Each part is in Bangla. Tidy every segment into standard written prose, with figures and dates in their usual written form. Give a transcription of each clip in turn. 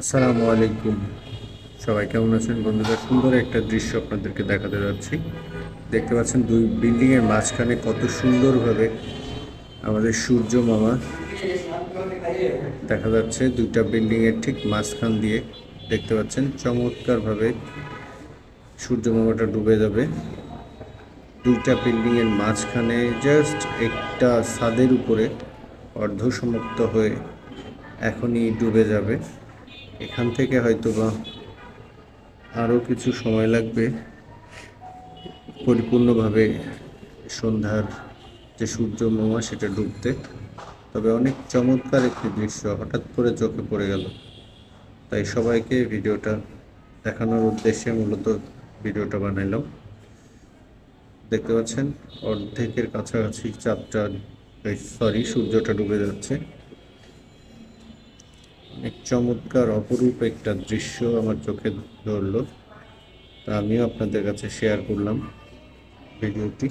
আসসালামু আলাইকুম। সবাই কেমন আছেন বন্ধুরা? সুন্দর একটা দৃশ্য আপনাদেরকে দেখাতে যাচ্ছি। দেখতে পাচ্ছেন দুই বিল্ডিং এর মাঝখানে কত সুন্দরভাবে আমাদের সূর্য মামা দেখা যাচ্ছে। দুইটা বিল্ডিং এর ঠিক মাঝখান দিয়ে দেখতে পাচ্ছেন চমৎকারভাবে সূর্য মামাটা ডুবে যাবে। দুইটা বিল্ডিং এর মাঝখানে জাস্ট একটা ছাদের উপরে অর্ধসমাপ্ত হয়ে এখনই ডুবে যাবে। এখান থেকে হয়তোবা আরও কিছু সময় লাগবে পরিপূর্ণভাবে সন্ধ্যার যে সূর্য মামা সেটা ডুবতে। তবে অনেক চমৎকার একটি দৃশ্য হঠাৎ করে চোখে পড়ে গেল, তাই সবাইকে ভিডিওটা দেখানোর উদ্দেশ্যে মূলত ভিডিওটা বানাইলাম। দেখতে পাচ্ছেন অর্ধেকের কাছাকাছি চাঁদটা, সূর্যটা ডুবে যাচ্ছে। অনেক চমৎকার অপরূপ একটা দৃশ্য আমার চোখে ধরলো, তা আমিও আপনাদের কাছে শেয়ার করলাম ভিডিওটি।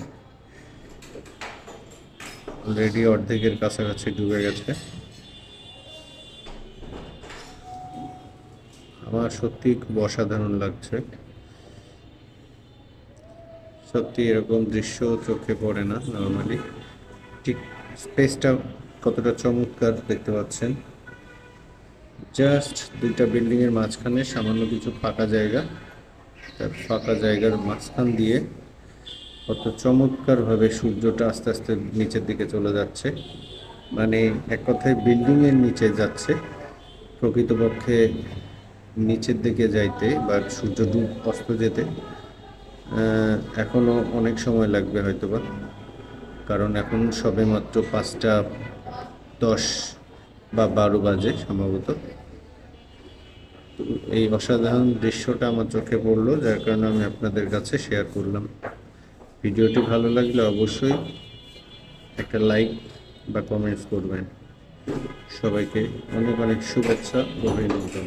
অলরেডি অর্ধেকের কাছাকাছি ডুবে গেছে। আমার সত্যি খুব অসাধারণ লাগছে। সত্যি এরকম দৃশ্য চোখে পড়ে না নর্মালি। ঠিক স্পেসটা কতটা চমৎকার দেখতে পাচ্ছেন। জাস্ট দুইটা বিল্ডিং এর মাঝখানে সামান্য কিছু ফাঁকা জায়গা, তার ফাঁকা জায়গার মাঝখান দিয়ে কত চমৎকারভাবে সূর্যটা আস্তে আস্তে নিচের দিকে চলে যাচ্ছে। মানে এক কথায় বিল্ডিং এর নিচে যাচ্ছে। প্রকৃতপক্ষে নিচের দিকে যাইতে বা সূর্য ডুব অস্ত যেতে এখনো অনেক সময় লাগবে হয়তোবা, কারণ এখন সবে মাত্র 5টা 10 বা 12 বাজে সম্ভবত। তো এই অসাধারণ দৃশ্যটা আমার চোখে পড়লো, যার কারণে আমি আপনাদের কাছে শেয়ার করলাম। ভিডিওটি ভালো লাগলে অবশ্যই একটা লাইক বা কমেন্টস করবেন। সবাইকে অনেক অনেক শুভেচ্ছা ও অভিনন্দন।